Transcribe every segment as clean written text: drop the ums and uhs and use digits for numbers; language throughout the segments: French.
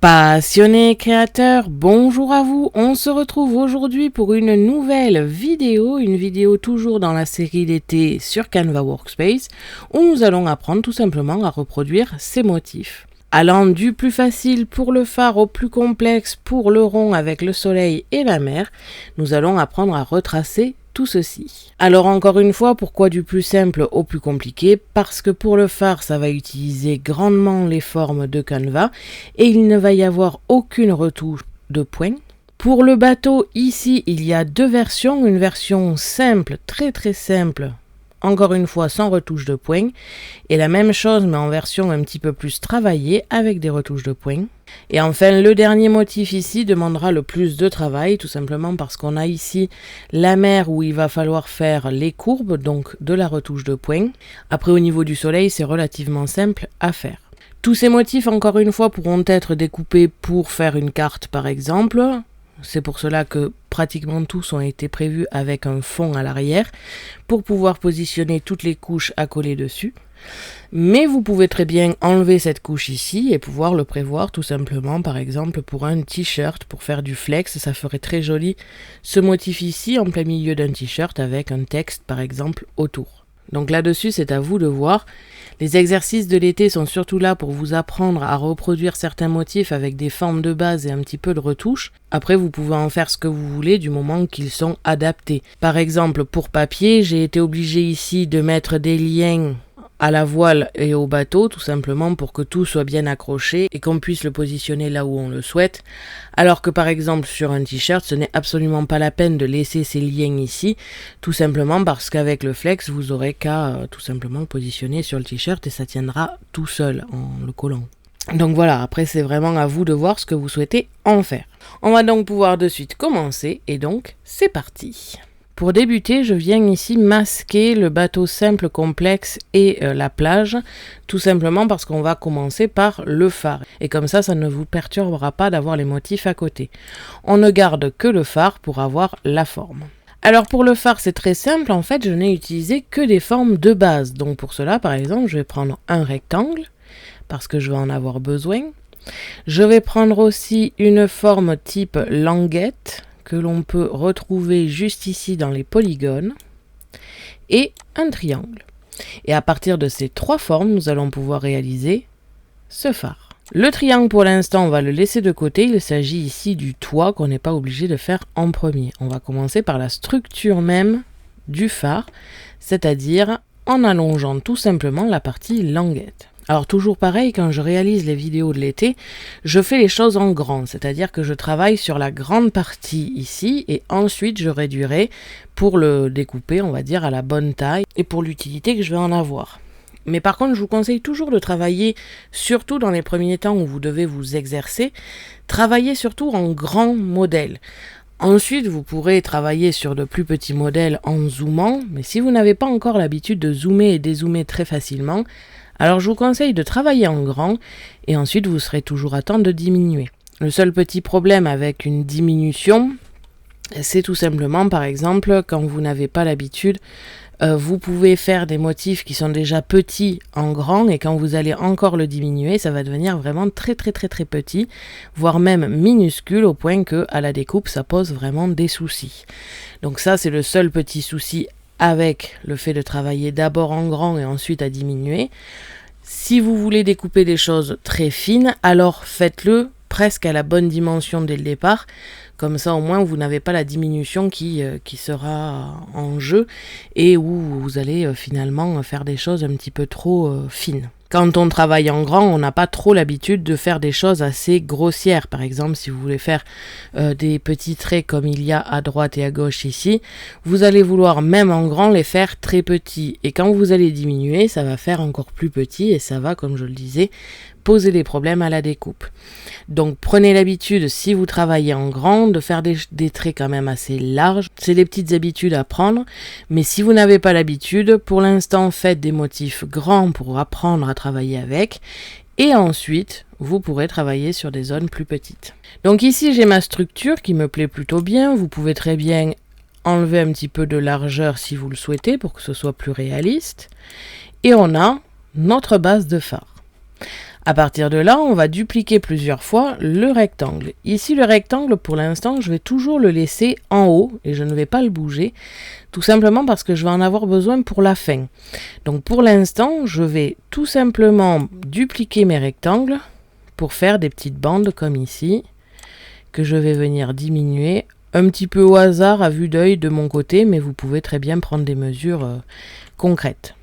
Passionnés créateurs, bonjour à vous, on se retrouve aujourd'hui pour une nouvelle vidéo, une vidéo toujours dans la série d'été sur Canva Workspace, où nous allons apprendre tout simplement à reproduire ces motifs. Allant du plus facile pour le phare au plus complexe pour le rond avec le soleil et la mer, nous allons apprendre à retracer tout ceci. Alors encore une fois, pourquoi du plus simple au plus compliqué? Parce que pour le phare, ça va utiliser grandement les formes de Canva et il ne va y avoir aucune retouche de points. Pour le bateau, ici, il y a deux versions, une version simple, très simple, encore une fois sans retouche de points, et la même chose mais en version un petit peu plus travaillée avec des retouches de points. Et enfin, le dernier motif ici demandera le plus de travail, tout simplement parce qu'on a ici la mer où il va falloir faire les courbes, donc de la retouche de points. Après, au niveau du soleil, c'est relativement simple à faire. Tous ces motifs, encore une fois, pourront être découpés pour faire une carte, par exemple. C'est pour cela que pratiquement tous ont été prévus avec un fond à l'arrière pour pouvoir positionner toutes les couches à coller dessus. Mais vous pouvez très bien enlever cette couche ici et pouvoir le prévoir tout simplement, par exemple pour un t-shirt, pour faire du flex, ça ferait très joli ce motif ici en plein milieu d'un t-shirt avec un texte par exemple autour. Donc là-dessus, c'est à vous de voir. Les exercices de l'été sont surtout là pour vous apprendre à reproduire certains motifs avec des formes de base et un petit peu de retouche. Après, vous pouvez en faire ce que vous voulez du moment qu'ils sont adaptés. Par exemple, pour papier, j'ai été obligée ici de mettre des liens à la voile et au bateau, tout simplement pour que tout soit bien accroché et qu'on puisse le positionner là où on le souhaite. Alors que par exemple sur un t-shirt, ce n'est absolument pas la peine de laisser ces liens ici, tout simplement parce qu'avec le flex, vous aurez qu'à tout simplement le positionner sur le t-shirt et ça tiendra tout seul en le collant. Donc voilà, après c'est vraiment à vous de voir ce que vous souhaitez en faire. On va donc pouvoir de suite commencer et donc c'est parti. Pour débuter, je viens ici masquer le bateau simple complexe et la plage, tout simplement parce qu'on va commencer par le phare. Et comme ça ne vous perturbera pas d'avoir les motifs à côté. On ne garde que le phare pour avoir la forme. Alors pour le phare, c'est très simple, en fait, je n'ai utilisé que des formes de base. Donc pour cela, par exemple, je vais prendre un rectangle, parce que je vais en avoir besoin. Je vais prendre aussi une forme type languette, que l'on peut retrouver juste ici dans les polygones, et un triangle. Et à partir de ces trois formes, nous allons pouvoir réaliser ce phare. Le triangle, pour l'instant, on va le laisser de côté. Il s'agit ici du toit qu'on n'est pas obligé de faire en premier. On va commencer par la structure même du phare, c'est-à-dire en allongeant tout simplement la partie languette. Alors toujours pareil, quand je réalise les vidéos de l'été, je fais les choses en grand, c'est-à-dire que je travaille sur la grande partie ici et ensuite je réduirai pour le découper, on va dire, à la bonne taille et pour l'utilité que je vais en avoir. Mais par contre, je vous conseille toujours de travailler, surtout dans les premiers temps où vous devez vous exercer, travailler surtout en grand modèle. Ensuite, vous pourrez travailler sur de plus petits modèles en zoomant, mais si vous n'avez pas encore l'habitude de zoomer et dézoomer très facilement, alors je vous conseille de travailler en grand et ensuite vous serez toujours à temps de diminuer. Le seul petit problème avec une diminution, c'est tout simplement par exemple quand vous n'avez pas l'habitude, vous pouvez faire des motifs qui sont déjà petits en grand et quand vous allez encore le diminuer, ça va devenir vraiment très petit, voire même minuscule au point que à la découpe ça pose vraiment des soucis. Donc ça c'est le seul petit souci avec le fait de travailler d'abord en grand et ensuite à diminuer. Si vous voulez découper des choses très fines, alors faites-le presque à la bonne dimension dès le départ. Comme ça, au moins, vous n'avez pas la diminution qui sera en jeu et où vous allez finalement faire des choses un petit peu trop fines. Quand on travaille en grand, on n'a pas trop l'habitude de faire des choses assez grossières. Par exemple, si vous voulez faire des petits traits comme il y a à droite et à gauche ici, vous allez vouloir même en grand les faire très petits. Et quand vous allez diminuer, ça va faire encore plus petit et ça va, comme je le disais, poser des problèmes à la découpe. Donc prenez l'habitude, si vous travaillez en grand, de faire des traits quand même assez larges. C'est des petites habitudes à prendre, mais si vous n'avez pas l'habitude, pour l'instant faites des motifs grands pour apprendre à travailler avec, et ensuite vous pourrez travailler sur des zones plus petites. Donc ici j'ai ma structure qui me plaît plutôt bien, vous pouvez très bien enlever un petit peu de largeur si vous le souhaitez pour que ce soit plus réaliste, et on a notre base de phare. À partir de là, on va dupliquer plusieurs fois le rectangle. Ici, le rectangle, pour l'instant, je vais toujours le laisser en haut et je ne vais pas le bouger, tout simplement parce que je vais en avoir besoin pour la fin. Donc pour l'instant, je vais tout simplement dupliquer mes rectangles pour faire des petites bandes comme ici, que je vais venir diminuer un petit peu au hasard à vue d'œil de mon côté, mais vous pouvez très bien prendre des mesures concrètes.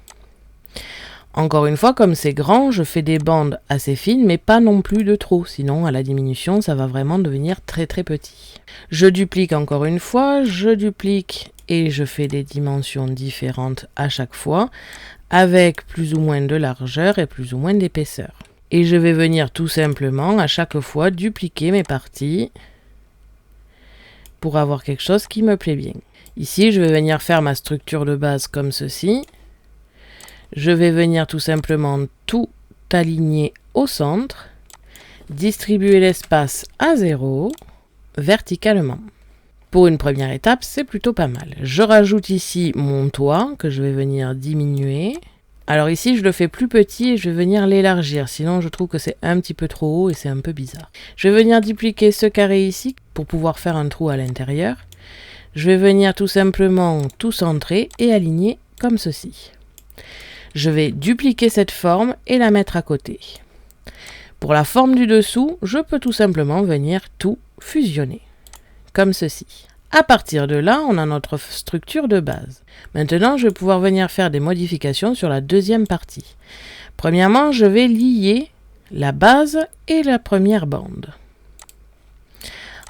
Encore une fois, comme c'est grand, je fais des bandes assez fines, mais pas non plus de trop, sinon à la diminution, ça va vraiment devenir très très petit. Je duplique encore une fois, je duplique et je fais des dimensions différentes à chaque fois, avec plus ou moins de largeur et plus ou moins d'épaisseur. Et je vais venir tout simplement à chaque fois dupliquer mes parties pour avoir quelque chose qui me plaît bien. Ici, je vais venir faire ma structure de base comme ceci. Je vais venir tout simplement tout aligner au centre, distribuer l'espace à 0 verticalement. Pour une première étape, c'est plutôt pas mal. Je rajoute ici mon toit que je vais venir diminuer. Alors ici, je le fais plus petit et je vais venir l'élargir, sinon je trouve que c'est un petit peu trop haut et c'est un peu bizarre. Je vais venir dupliquer ce carré ici pour pouvoir faire un trou à l'intérieur. Je vais venir tout simplement tout centrer et aligner comme ceci. Je vais dupliquer cette forme et la mettre à côté. Pour la forme du dessous, je peux tout simplement venir tout fusionner, comme ceci. À partir de là, on a notre structure de base. Maintenant, je vais pouvoir venir faire des modifications sur la deuxième partie. Premièrement, je vais lier la base et la première bande.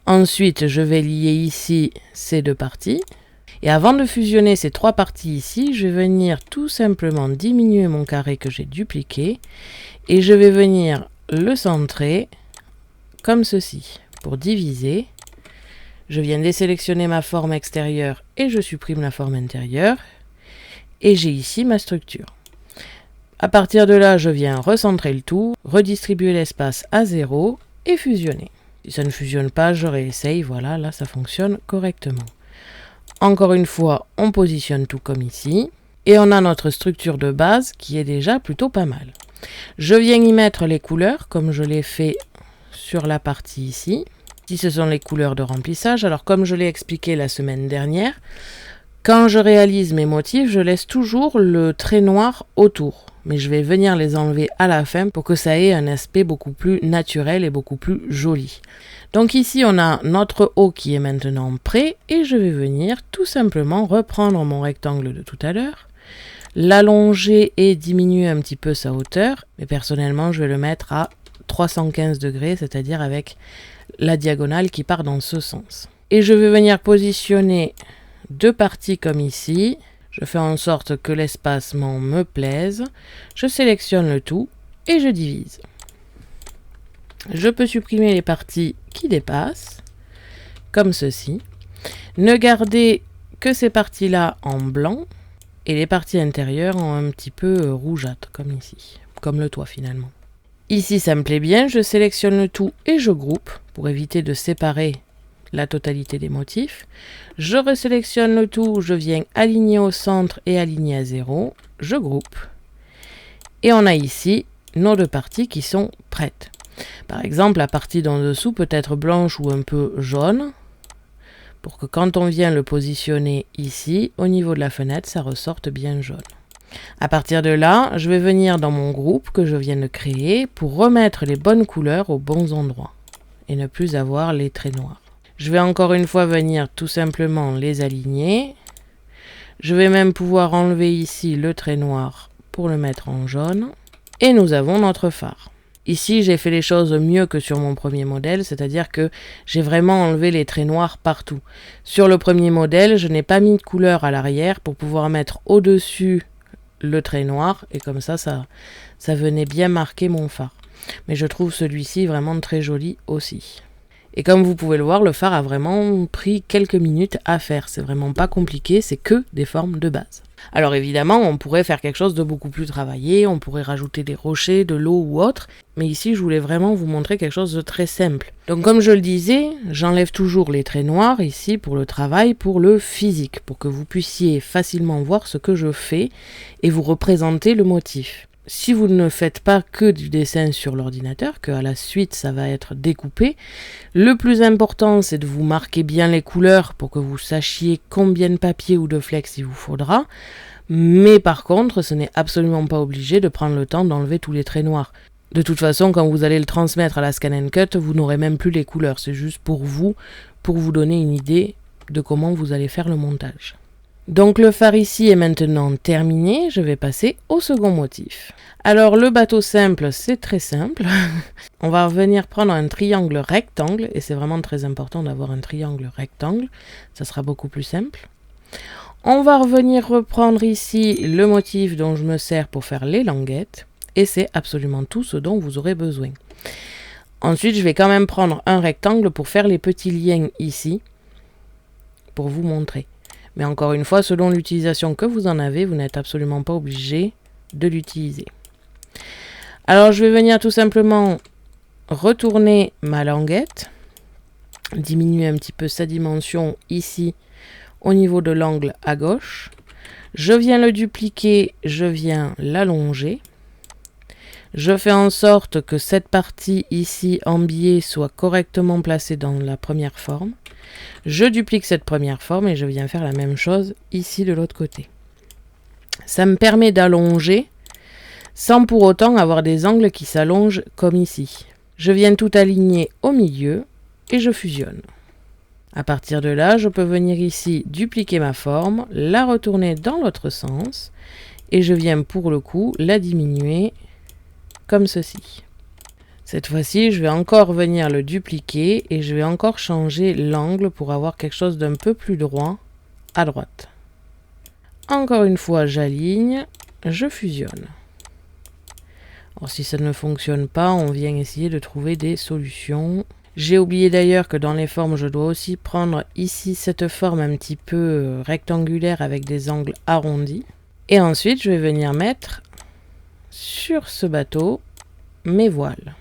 Ensuite, je vais lier ici ces deux parties. Et avant de fusionner ces trois parties ici, je vais venir tout simplement diminuer mon carré que j'ai dupliqué et je vais venir le centrer comme ceci pour diviser. Je viens désélectionner ma forme extérieure et je supprime la forme intérieure et j'ai ici ma structure. À partir de là, je viens recentrer le tout, redistribuer l'espace à 0 et fusionner. Si ça ne fusionne pas, je réessaye, voilà, là ça fonctionne correctement. Encore une fois, on positionne tout comme ici. Et on a notre structure de base qui est déjà plutôt pas mal. Je viens y mettre les couleurs comme je l'ai fait sur la partie ici. Ici, ce sont les couleurs de remplissage. Alors comme je l'ai expliqué la semaine dernière, quand je réalise mes motifs, je laisse toujours le trait noir autour. Mais je vais venir les enlever à la fin pour que ça ait un aspect beaucoup plus naturel et beaucoup plus joli. Donc ici, on a notre haut qui est maintenant prêt et je vais venir tout simplement reprendre mon rectangle de tout à l'heure, l'allonger et diminuer un petit peu sa hauteur. Mais personnellement, je vais le mettre à 315 degrés, c'est-à-dire avec la diagonale qui part dans ce sens. Et je vais venir positionner deux parties comme ici. Je fais en sorte que l'espacement me plaise. Je sélectionne le tout et je divise. Je peux supprimer les parties qui dépassent, comme ceci. Ne garder que ces parties-là en blanc et les parties intérieures en un petit peu rougeâtre, comme ici, comme le toit finalement. Ici, ça me plaît bien, je sélectionne le tout et je groupe pour éviter de séparer la totalité des motifs. Je resélectionne le tout, je viens aligner au centre et aligner à 0. Je groupe. Et on a ici nos deux parties qui sont prêtes. Par exemple, la partie d'en dessous peut être blanche ou un peu jaune, pour que quand on vient le positionner ici, au niveau de la fenêtre, ça ressorte bien jaune. À partir de là, je vais venir dans mon groupe que je viens de créer pour remettre les bonnes couleurs aux bons endroits et ne plus avoir les traits noirs. Je vais encore une fois venir tout simplement les aligner. Je vais même pouvoir enlever ici le trait noir pour le mettre en jaune. Et nous avons notre phare. Ici, j'ai fait les choses mieux que sur mon premier modèle, c'est-à-dire que j'ai vraiment enlevé les traits noirs partout. Sur le premier modèle, je n'ai pas mis de couleur à l'arrière pour pouvoir mettre au-dessus le trait noir, et comme ça venait bien marquer mon phare. Mais je trouve celui-ci vraiment très joli aussi. Et comme vous pouvez le voir, le phare a vraiment pris quelques minutes à faire. C'est vraiment pas compliqué, c'est que des formes de base. Alors évidemment, on pourrait faire quelque chose de beaucoup plus travaillé, on pourrait rajouter des rochers, de l'eau ou autre, mais ici je voulais vraiment vous montrer quelque chose de très simple. Donc comme je le disais, j'enlève toujours les traits noirs ici pour le travail, pour le physique, pour que vous puissiez facilement voir ce que je fais et vous représenter le motif. si vous ne faites pas que du dessin sur l'ordinateur, qu'à la suite ça va être découpé, le plus important c'est de vous marquer bien les couleurs pour que vous sachiez combien de papier ou de flex il vous faudra. Mais par contre, ce n'est absolument pas obligé de prendre le temps d'enlever tous les traits noirs. De toute façon, quand vous allez le transmettre à la Scan & Cut, vous n'aurez même plus les couleurs. C'est juste pour vous donner une idée de comment vous allez faire le montage. Donc le phare ici est maintenant terminé. Je vais passer au second motif. Alors le bateau simple, c'est très simple. On va revenir prendre un triangle rectangle. Et c'est vraiment très important d'avoir un triangle rectangle. Ça sera beaucoup plus simple. On va revenir reprendre ici le motif dont je me sers pour faire les languettes. Et c'est absolument tout ce dont vous aurez besoin. Ensuite, je vais quand même prendre un rectangle pour faire les petits liens ici, pour vous montrer. Mais encore une fois, selon l'utilisation que vous en avez, vous n'êtes absolument pas obligé de l'utiliser. Alors, je vais venir tout simplement retourner ma languette, diminuer un petit peu sa dimension ici, au niveau de l'angle à gauche. Je viens le dupliquer, je viens l'allonger. Je fais en sorte que cette partie ici en biais soit correctement placée dans la première forme. Je duplique cette première forme et je viens faire la même chose ici de l'autre côté. Ça me permet d'allonger sans pour autant avoir des angles qui s'allongent comme ici. Je viens tout aligner au milieu et je fusionne. À partir de là, je peux venir ici dupliquer ma forme, la retourner dans l'autre sens et je viens pour le coup la diminuer comme ceci. Cette fois-ci, je vais encore venir le dupliquer et je vais encore changer l'angle pour avoir quelque chose d'un peu plus droit à droite. Encore une fois, j'aligne, je fusionne. Alors, si ça ne fonctionne pas, on vient essayer de trouver des solutions. J'ai oublié d'ailleurs que dans les formes, je dois aussi prendre ici cette forme un petit peu rectangulaire avec des angles arrondis. Et ensuite, je vais venir mettre sur ce bateau mes voiles.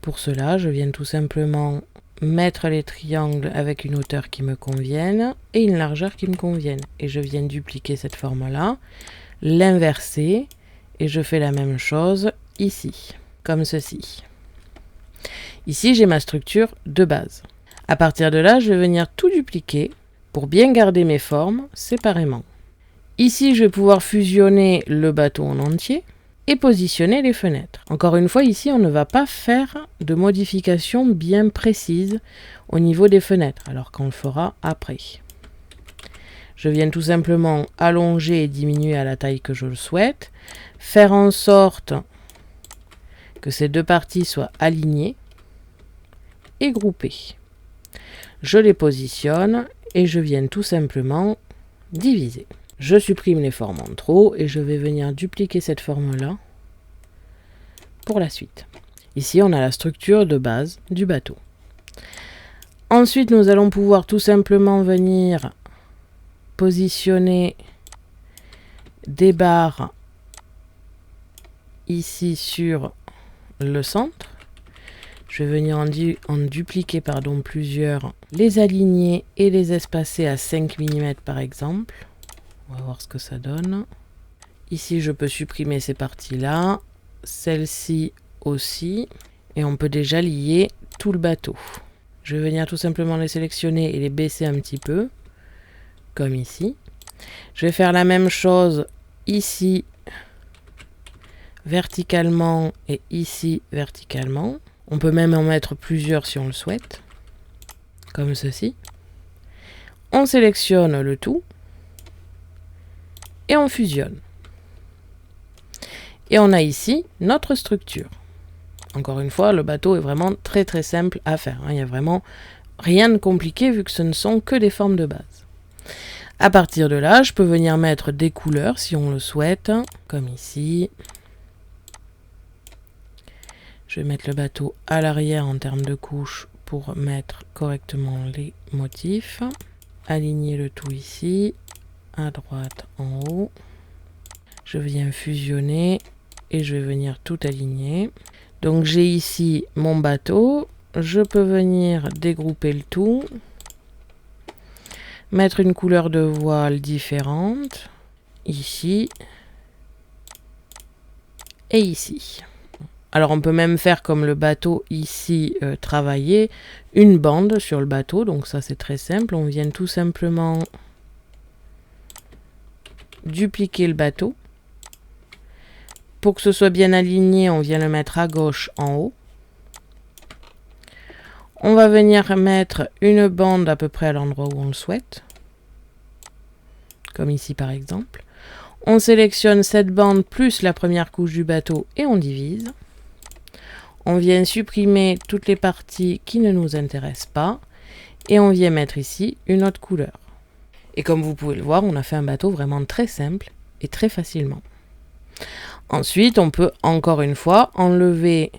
Pour cela, je viens tout simplement mettre les triangles avec une hauteur qui me convienne et une largeur qui me convienne. Et je viens dupliquer cette forme-là, l'inverser et je fais la même chose ici, comme ceci. Ici, j'ai ma structure de base. À partir de là, je vais venir tout dupliquer pour bien garder mes formes séparément. Ici, je vais pouvoir fusionner le bateau en entier et positionner les fenêtres. Encore une fois, ici, on ne va pas faire de modifications bien précises au niveau des fenêtres, alors qu'on le fera après. Je viens tout simplement allonger et diminuer à la taille que je le souhaite, faire en sorte que ces deux parties soient alignées et groupées. Je les positionne et je viens tout simplement diviser. Je supprime les formes en trop et je vais venir dupliquer cette forme-là pour la suite. Ici, on a la structure de base du bateau. Ensuite, nous allons pouvoir tout simplement venir positionner des barres ici sur le centre. Je vais venir en dupliquer plusieurs, les aligner et les espacer à 5 mm par exemple. On va voir ce que ça donne. Ici, je peux supprimer ces parties-là, celle-ci aussi, et on peut déjà lier tout le bateau. Je vais venir tout simplement les sélectionner et les baisser un petit peu, comme ici. Je vais faire la même chose ici, verticalement, et ici, verticalement. On peut même en mettre plusieurs si on le souhaite, comme ceci. On sélectionne le tout. Et on fusionne. Et on a ici notre structure. Encore une fois, le bateau est vraiment très très simple à faire. Il n'y a vraiment rien de compliqué vu que ce ne sont que des formes de base. À partir de là, je peux venir mettre des couleurs si on le souhaite, comme ici. Je vais mettre le bateau à l'arrière en termes de couches pour mettre correctement les motifs. Aligner le tout ici. À droite en haut, je viens fusionner et je vais venir tout aligner. Donc j'ai ici mon bateau, je peux venir dégrouper le tout, mettre une couleur de voile différente, ici, et ici. Alors on peut même faire comme le bateau ici, travailler une bande sur le bateau. Donc ça c'est très simple. On vient tout simplement dupliquer le bateau. Pour que ce soit bien aligné, on vient le mettre à gauche en haut. On va venir mettre une bande à peu près à l'endroit où on le souhaite. Comme ici par exemple. On sélectionne cette bande plus la première couche du bateau et on divise. On vient supprimer toutes les parties qui ne nous intéressent pas. Et on vient mettre ici une autre couleur. Et comme vous pouvez le voir, on a fait un bateau vraiment très simple et très facilement. Ensuite, on peut encore une fois enlever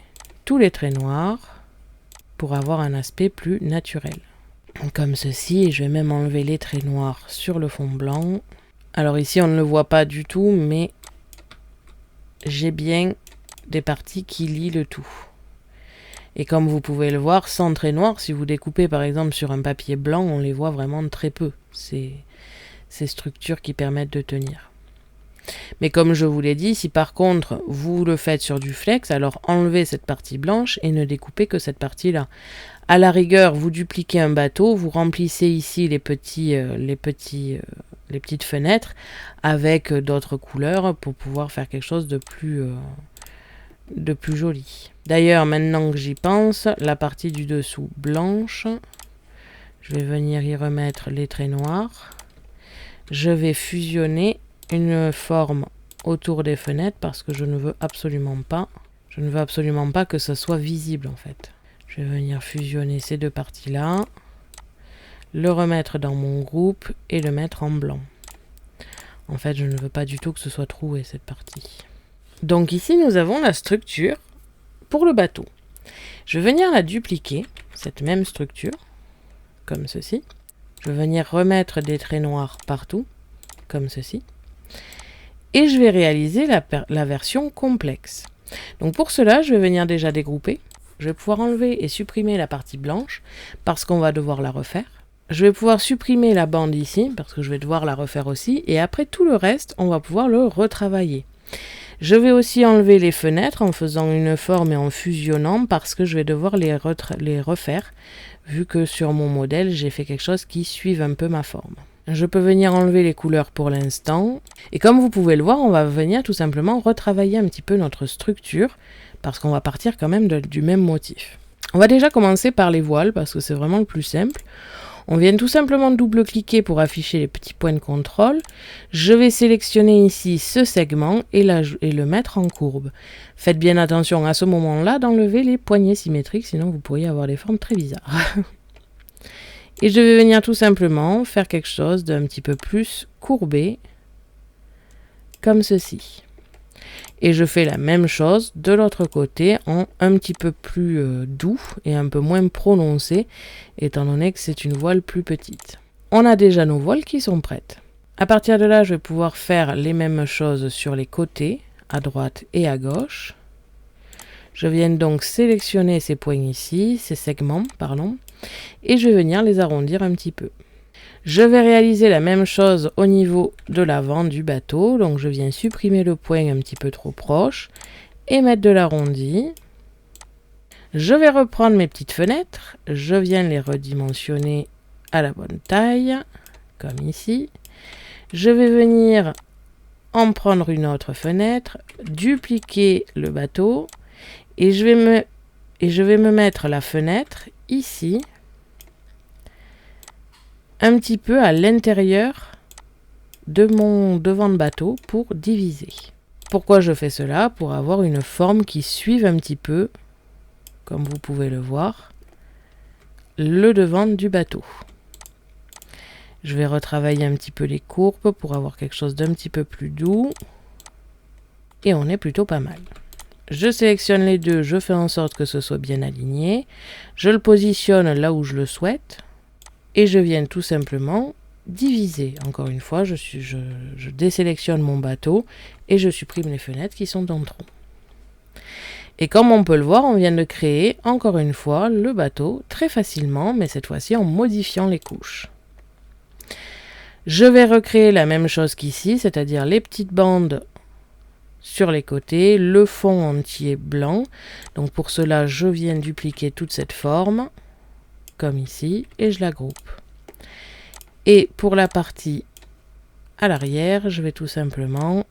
tous les traits noirs pour avoir un aspect plus naturel. Comme ceci, et je vais même enlever les traits noirs sur le fond blanc. Alors ici, on ne le voit pas du tout, mais j'ai bien des parties qui lient le tout. Et comme vous pouvez le voir, sans trait noir, si vous découpez par exemple sur un papier blanc, on les voit vraiment très peu, ces structures qui permettent de tenir. Mais comme je vous l'ai dit, si par contre vous le faites sur du flex, alors enlevez cette partie blanche et ne découpez que cette partie-là. À la rigueur, vous dupliquez un bateau, vous remplissez ici les petites fenêtres avec d'autres couleurs pour pouvoir faire quelque chose de plus joli. D'ailleurs, maintenant que j'y pense, la partie du dessous blanche, je vais venir y remettre les traits noirs. Je vais fusionner une forme autour des fenêtres parce que je ne veux absolument pas que ça soit visible en fait. Je vais venir fusionner ces deux parties-là, le remettre dans mon groupe et le mettre en blanc. En fait, je ne veux pas du tout que ce soit troué cette partie. Donc ici, nous avons la structure pour le bateau. Je vais venir la dupliquer, cette même structure, comme ceci. Je vais venir remettre des traits noirs partout, comme ceci. Et je vais réaliser la version complexe. Donc pour cela, je vais venir déjà dégrouper. Je vais pouvoir enlever et supprimer la partie blanche, parce qu'on va devoir la refaire. Je vais pouvoir supprimer la bande ici, parce que je vais devoir la refaire aussi. Et après tout le reste, on va pouvoir le retravailler. Je vais aussi enlever les fenêtres en faisant une forme et en fusionnant parce que je vais devoir les refaire vu que sur mon modèle, j'ai fait quelque chose qui suive un peu ma forme. Je peux venir enlever les couleurs pour l'instant. Et comme vous pouvez le voir, on va venir tout simplement retravailler un petit peu notre structure parce qu'on va partir quand même du même motif. On va déjà commencer par les voiles parce que c'est vraiment le plus simple. On vient tout simplement double-cliquer pour afficher les petits points de contrôle. Je vais sélectionner ici ce segment et le mettre en courbe. Faites bien attention à ce moment-là d'enlever les poignées symétriques, sinon vous pourriez avoir des formes très bizarres. Et je vais venir tout simplement faire quelque chose d'un petit peu plus courbé, comme ceci. Et je fais la même chose de l'autre côté en un petit peu plus doux et un peu moins prononcé, étant donné que c'est une voile plus petite. On a déjà nos voiles qui sont prêtes. À partir de là, je vais pouvoir faire les mêmes choses sur les côtés, à droite et à gauche. Je viens donc sélectionner ces points ici, ces segments, pardon, et je vais venir les arrondir un petit peu. Je vais réaliser la même chose au niveau de l'avant du bateau. Donc je viens supprimer le point un petit peu trop proche et mettre de l'arrondi. Je vais reprendre mes petites fenêtres. Je viens les redimensionner à la bonne taille, comme ici. Je vais venir en prendre une autre fenêtre, dupliquer le bateau et je vais me mettre la fenêtre ici, un petit peu à l'intérieur de mon devant de bateau pour diviser. Pourquoi je fais cela? Pour avoir une forme qui suive un petit peu, comme vous pouvez le voir, le devant du bateau. Je vais retravailler un petit peu les courbes pour avoir quelque chose d'un petit peu plus doux. Et on est plutôt pas mal. Je sélectionne les deux, je fais en sorte que ce soit bien aligné. Je le positionne là où je le souhaite. Et je viens tout simplement diviser. Encore une fois, je désélectionne mon bateau et je supprime les fenêtres qui sont en trop. Et comme on peut le voir, on vient de créer, encore une fois, le bateau très facilement, mais cette fois-ci en modifiant les couches. Je vais recréer la même chose qu'ici, c'est-à-dire les petites bandes sur les côtés, le fond entier blanc. Donc pour cela, je viens dupliquer toute cette forme, comme ici, et je la groupe. Et pour la partie à l'arrière, je vais tout simplement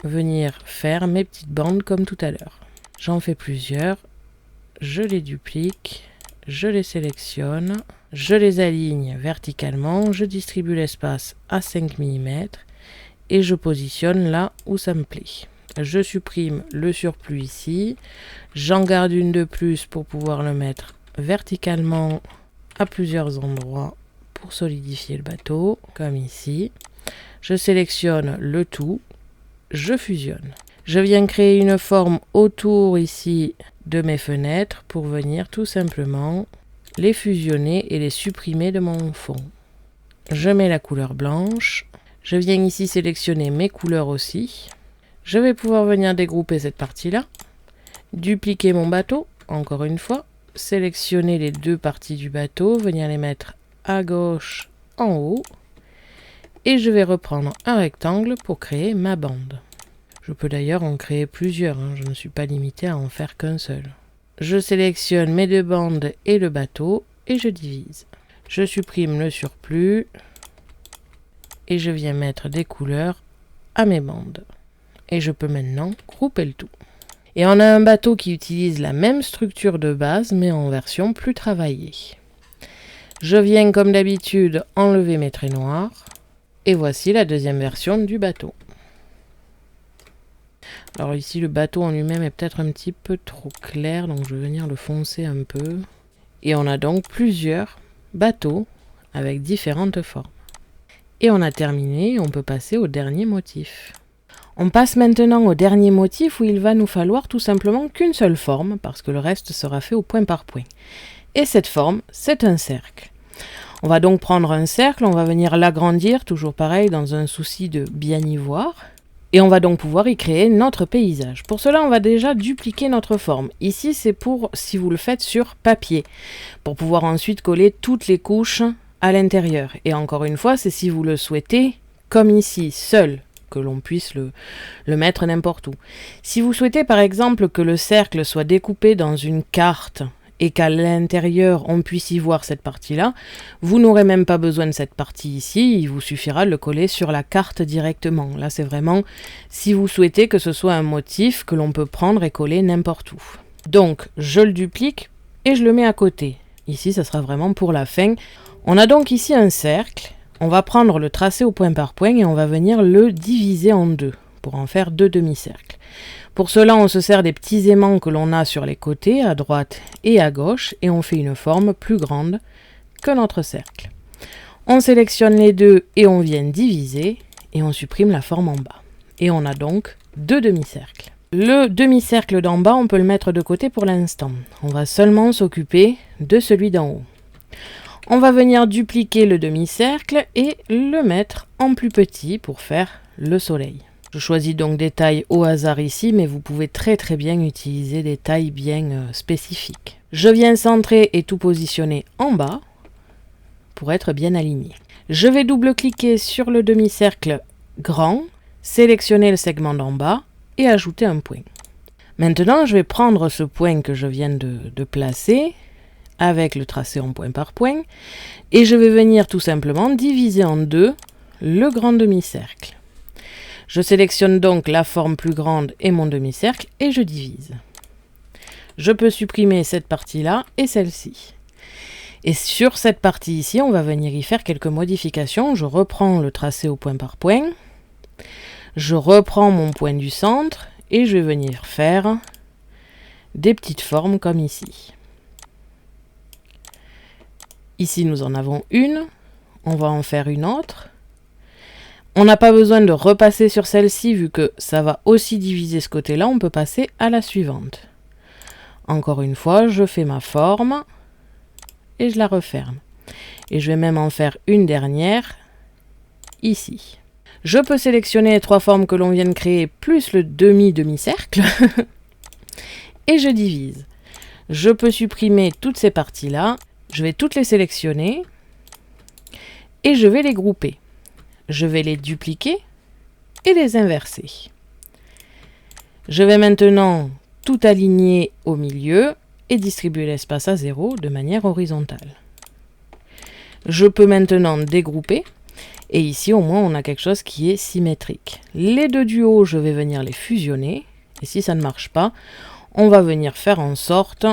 venir faire mes petites bandes comme tout à l'heure. J'en fais plusieurs, je les duplique, je les sélectionne, je les aligne verticalement, je distribue l'espace à 5 mm et je positionne là où ça me plaît. Je supprime le surplus ici, j'en garde une de plus pour pouvoir le mettre verticalement à plusieurs endroits pour solidifier le bateau, comme ici. Je sélectionne le tout, je fusionne. Je viens créer une forme autour ici de mes fenêtres pour venir tout simplement les fusionner et les supprimer de mon fond. Je mets la couleur blanche. Je viens ici sélectionner mes couleurs aussi. Je vais pouvoir venir dégrouper cette partie-là. Dupliquer mon bateau, encore une fois. Sélectionner les deux parties du bateau, venir les mettre à gauche en haut. Et je vais reprendre un rectangle pour créer ma bande. Je peux d'ailleurs en créer plusieurs, je ne suis pas limité à en faire qu'un seul. Je sélectionne mes deux bandes et le bateau et je divise. Je supprime le surplus et je viens mettre des couleurs à mes bandes. Et je peux maintenant grouper le tout. Et on a un bateau qui utilise la même structure de base mais en version plus travaillée. Je viens comme d'habitude enlever mes traits noirs et voici la deuxième version du bateau. Alors ici le bateau en lui-même est peut-être un petit peu trop clair, donc je vais venir le foncer un peu. Et on a donc plusieurs bateaux avec différentes formes. Et on a terminé, on peut passer au dernier motif. On passe maintenant au dernier motif où il va nous falloir tout simplement qu'une seule forme, parce que le reste sera fait au point par point. Et cette forme, c'est un cercle. On va donc prendre un cercle, on va venir l'agrandir, toujours pareil, dans un souci de bien y voir. Et on va donc pouvoir y créer notre paysage. Pour cela, on va déjà dupliquer notre forme. Ici, c'est pour si vous le faites sur papier, pour pouvoir ensuite coller toutes les couches à l'intérieur. Et encore une fois, c'est si vous le souhaitez, comme ici, seul, que l'on puisse le mettre n'importe où. Si vous souhaitez par exemple que le cercle soit découpé dans une carte et qu'à l'intérieur on puisse y voir cette partie-là, vous n'aurez même pas besoin de cette partie ici, il vous suffira de le coller sur la carte directement. Là c'est vraiment si vous souhaitez que ce soit un motif que l'on peut prendre et coller n'importe où. Donc je le duplique et je le mets à côté. Ici ça sera vraiment pour la fin. On a donc ici un cercle, on va prendre le tracé au point par point et on va venir le diviser en deux pour en faire deux demi-cercles. Pour cela, on se sert des petits aimants que l'on a sur les côtés, à droite et à gauche, et on fait une forme plus grande que notre cercle. On sélectionne les deux et on vient diviser, et on supprime la forme en bas. Et on a donc deux demi-cercles. Le demi-cercle d'en bas, on peut le mettre de côté pour l'instant. On va seulement s'occuper de celui d'en haut. On va venir dupliquer le demi-cercle et le mettre en plus petit pour faire le soleil. Je choisis donc des tailles au hasard ici, mais vous pouvez très bien utiliser des tailles bien spécifiques. Je viens centrer et tout positionner en bas pour être bien aligné. Je vais double-cliquer sur le demi-cercle grand, sélectionner le segment d'en bas et ajouter un point. Maintenant, je vais prendre ce point que je viens de placer avec le tracé en point par point et je vais venir tout simplement diviser en deux le grand demi-cercle. Je sélectionne donc la forme plus grande et mon demi-cercle et je divise. Je peux supprimer cette partie-là et celle-ci. Et sur cette partie ici, on va venir y faire quelques modifications. Je reprends le tracé au point par point. Je reprends mon point du centre et je vais venir faire des petites formes comme ici. Ici, nous en avons une. On va en faire une autre. On n'a pas besoin de repasser sur celle-ci vu que ça va aussi diviser ce côté-là. On peut passer à la suivante. Encore une fois, je fais ma forme et je la referme. Et je vais même en faire une dernière ici. Je peux sélectionner les trois formes que l'on vient de créer plus le demi-cercle et je divise. Je peux supprimer toutes ces parties-là. Je vais toutes les sélectionner et je vais les grouper. Je vais les dupliquer et les inverser. Je vais maintenant tout aligner au milieu et distribuer l'espace à 0 de manière horizontale. Je peux maintenant dégrouper et ici au moins on a quelque chose qui est symétrique. Les deux du haut, je vais venir les fusionner et si ça ne marche pas, on va venir faire en sorte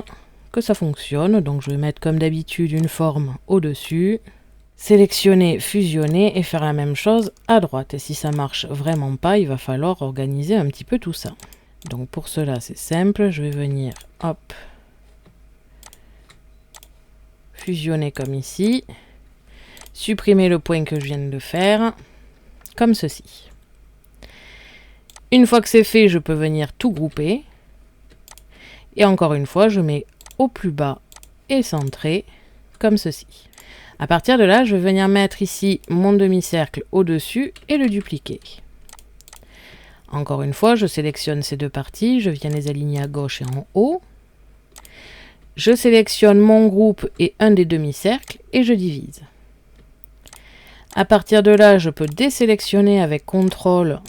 que ça fonctionne. Donc je vais mettre comme d'habitude une forme au-dessus, sélectionner, fusionner et faire la même chose à droite. Et si ça marche vraiment pas, il va falloir organiser un petit peu tout ça. Donc pour cela c'est simple, je vais venir hop, fusionner comme ici, supprimer le point que je viens de faire, comme ceci. Une fois que c'est fait, je peux venir tout grouper. Et encore une fois, je mets au plus bas et centré, comme ceci. À partir de là, je vais venir mettre ici mon demi-cercle au-dessus et le dupliquer. Encore une fois, je sélectionne ces deux parties, je viens les aligner à gauche et en haut. Je sélectionne mon groupe et un des demi-cercles et je divise. À partir de là, je peux désélectionner avec CTRL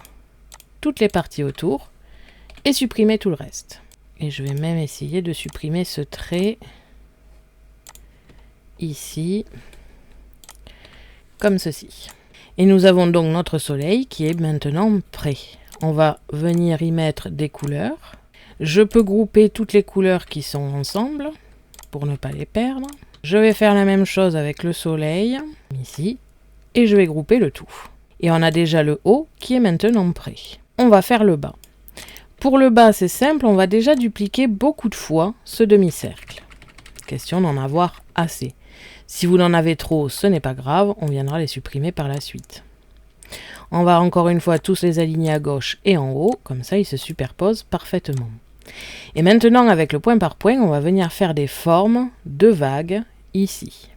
toutes les parties autour et supprimer tout le reste. Et je vais même essayer de supprimer ce trait ici, comme ceci. Et nous avons donc notre soleil qui est maintenant prêt. On va venir y mettre des couleurs. Je peux grouper toutes les couleurs qui sont ensemble pour ne pas les perdre. Je vais faire la même chose avec le soleil ici et je vais grouper le tout. Et on a déjà le haut qui est maintenant prêt. On va faire le bas. Pour le bas, c'est simple, on va déjà dupliquer beaucoup de fois ce demi-cercle. Question d'en avoir assez. Si vous en avez trop, ce n'est pas grave, on viendra les supprimer par la suite. On va encore une fois tous les aligner à gauche et en haut, comme ça ils se superposent parfaitement. Et maintenant, avec le point par point, on va venir faire des formes de vagues ici.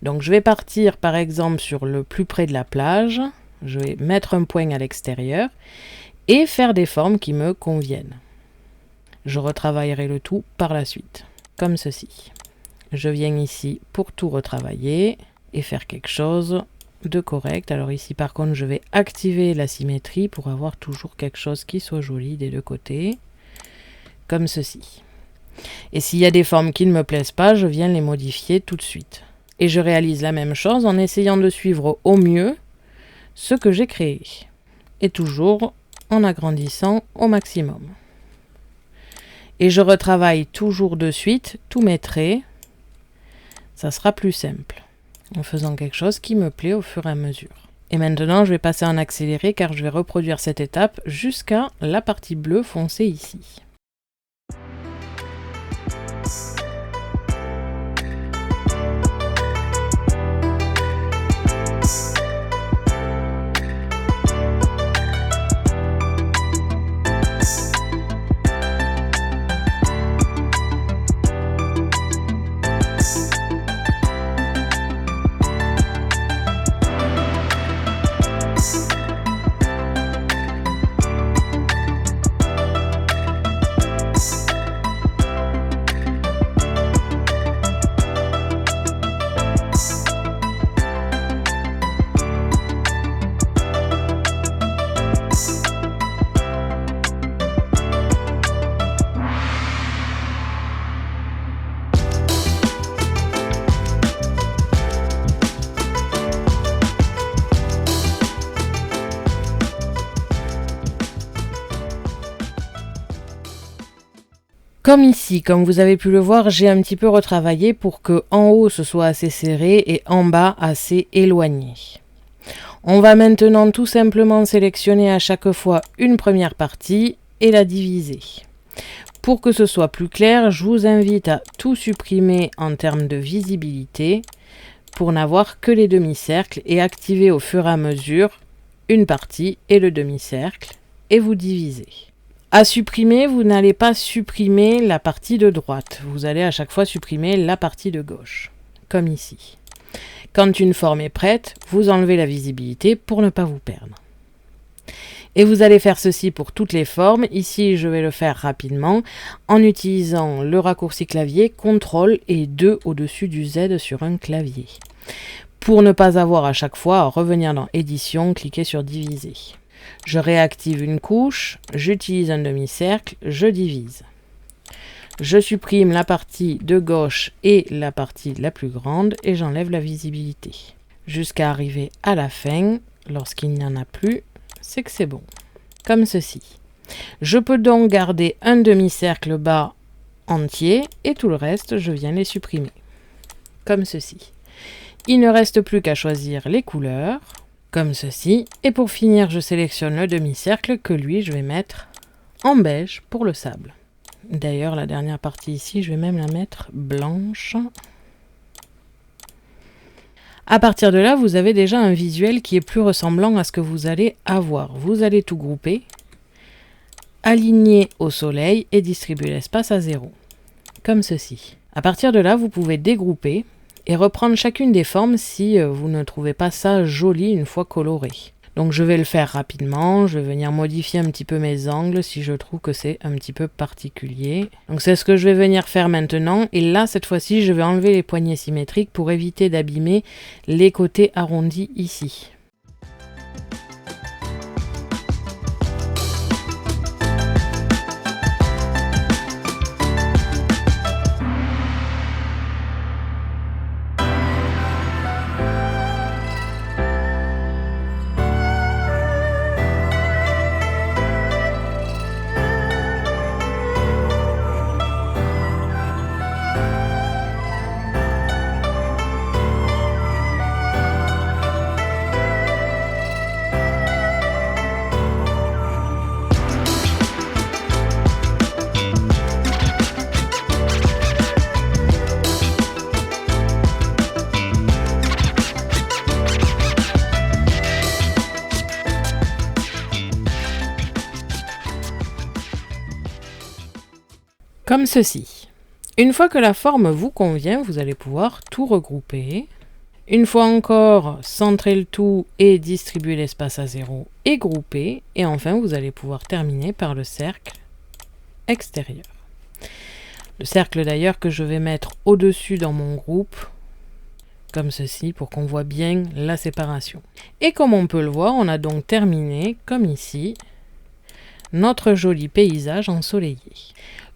Donc je vais partir par exemple sur le plus près de la plage, je vais mettre un point à l'extérieur, et faire des formes qui me conviennent. Je retravaillerai le tout par la suite, comme ceci. Je viens ici pour tout retravailler et faire quelque chose de correct. Alors ici par contre je vais activer la symétrie pour avoir toujours quelque chose qui soit joli des deux côtés, comme ceci. Et s'il y a des formes qui ne me plaisent pas, je viens les modifier tout de suite. Et je réalise la même chose en essayant de suivre au mieux ce que j'ai créé. Et toujours en agrandissant au maximum. Et je retravaille toujours de suite tous mes traits. Ça sera plus simple, en faisant quelque chose qui me plaît au fur et à mesure. Et maintenant, je vais passer en accéléré car je vais reproduire cette étape jusqu'à la partie bleue foncée ici. Comme ici, comme vous avez pu le voir, j'ai un petit peu retravaillé pour que en haut ce soit assez serré et en bas assez éloigné. On va maintenant tout simplement sélectionner à chaque fois une première partie et la diviser. Pour que ce soit plus clair, je vous invite à tout supprimer en termes de visibilité pour n'avoir que les demi-cercles et activer au fur et à mesure une partie et le demi-cercle et vous divisez. À supprimer, vous n'allez pas supprimer la partie de droite, vous allez à chaque fois supprimer la partie de gauche, comme ici. Quand une forme est prête, vous enlevez la visibilité pour ne pas vous perdre. Et vous allez faire ceci pour toutes les formes. Ici, je vais le faire rapidement en utilisant le raccourci clavier CTRL et 2 au-dessus du Z sur un clavier. Pour ne pas avoir à chaque fois à revenir dans Édition, cliquer sur Diviser. Je réactive une couche, j'utilise un demi-cercle, je divise. Je supprime la partie de gauche et la partie la plus grande et j'enlève la visibilité. Jusqu'à arriver à la fin, lorsqu'il n'y en a plus, c'est que c'est bon. Comme ceci. Je peux donc garder un demi-cercle bas entier et tout le reste, je viens les supprimer. Comme ceci. Il ne reste plus qu'à choisir les couleurs, comme ceci. Et pour finir, je sélectionne le demi-cercle que lui, je vais mettre en beige pour le sable. D'ailleurs, la dernière partie ici, je vais même la mettre blanche. À partir de là, vous avez déjà un visuel qui est plus ressemblant à ce que vous allez avoir. Vous allez tout grouper, aligner au soleil et distribuer l'espace à 0. Comme ceci. À partir de là, vous pouvez dégrouper et reprendre chacune des formes si vous ne trouvez pas ça joli une fois coloré. Donc je vais le faire rapidement, je vais venir modifier un petit peu mes angles si je trouve que c'est un petit peu particulier. Donc c'est ce que je vais venir faire maintenant. Et là, cette fois-ci, je vais enlever les poignées symétriques pour éviter d'abîmer les côtés arrondis ici. Comme ceci. Une fois que la forme vous convient, vous allez pouvoir tout regrouper. Une fois encore, centrer le tout et distribuer l'espace à 0 et grouper. Et enfin, vous allez pouvoir terminer par le cercle extérieur. Le cercle d'ailleurs que je vais mettre au-dessus dans mon groupe, comme ceci, pour qu'on voit bien la séparation. Et comme on peut le voir, on a donc terminé, comme ici, notre joli paysage ensoleillé.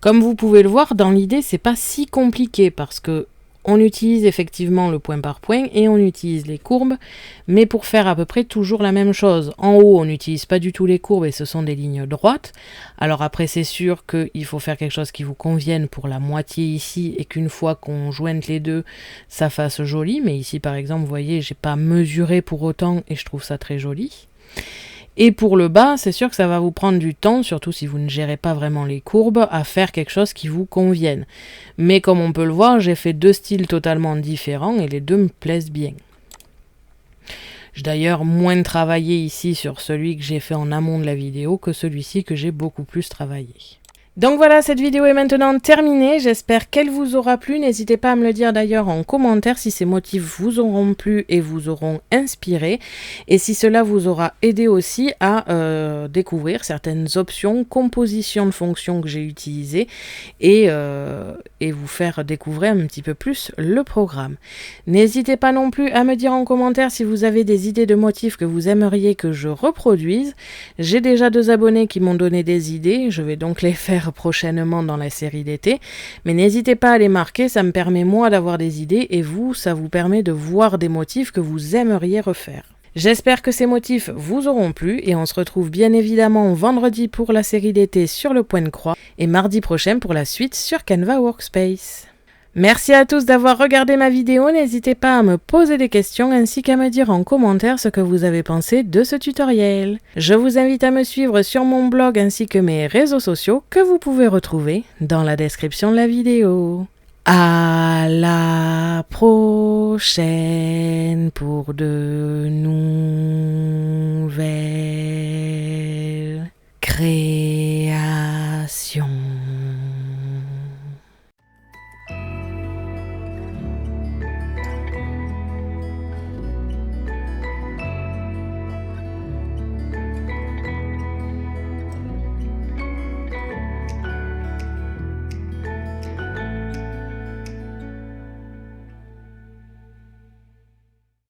Comme vous pouvez le voir, dans l'idée, c'est pas si compliqué parce que on utilise effectivement le point par point et on utilise les courbes, mais pour faire à peu près toujours la même chose. En haut, on n'utilise pas du tout les courbes et ce sont des lignes droites. Alors après, c'est sûr qu'il faut faire quelque chose qui vous convienne pour la moitié ici et qu'une fois qu'on jointe les deux, ça fasse joli. Mais ici, par exemple, vous voyez, j'ai pas mesuré pour autant et je trouve ça très joli. Et pour le bas, c'est sûr que ça va vous prendre du temps, surtout si vous ne gérez pas vraiment les courbes, à faire quelque chose qui vous convienne. Mais comme on peut le voir, j'ai fait deux styles totalement différents et les deux me plaisent bien. J'ai d'ailleurs moins travaillé ici sur celui que j'ai fait en amont de la vidéo que celui-ci que j'ai beaucoup plus travaillé. Donc voilà, cette vidéo est maintenant terminée, j'espère qu'elle vous aura plu, n'hésitez pas à me le dire d'ailleurs en commentaire si ces motifs vous auront plu et vous auront inspiré, et si cela vous aura aidé aussi à découvrir certaines options, compositions de fonctions que j'ai utilisées, et vous faire découvrir un petit peu plus le programme. N'hésitez pas non plus à me dire en commentaire si vous avez des idées de motifs que vous aimeriez que je reproduise. J'ai déjà 2 abonnés qui m'ont donné des idées, je vais donc les faire prochainement dans la série d'été, mais n'hésitez pas à les marquer, ça me permet moi d'avoir des idées et vous, ça vous permet de voir des motifs que vous aimeriez refaire. J'espère que ces motifs vous auront plu et on se retrouve bien évidemment vendredi pour la série d'été sur le point de croix et mardi prochain pour la suite sur Canva Workspace. Merci à tous d'avoir regardé ma vidéo, n'hésitez pas à me poser des questions ainsi qu'à me dire en commentaire ce que vous avez pensé de ce tutoriel. Je vous invite à me suivre sur mon blog ainsi que mes réseaux sociaux que vous pouvez retrouver dans la description de la vidéo. À la prochaine pour de nouvelles créations.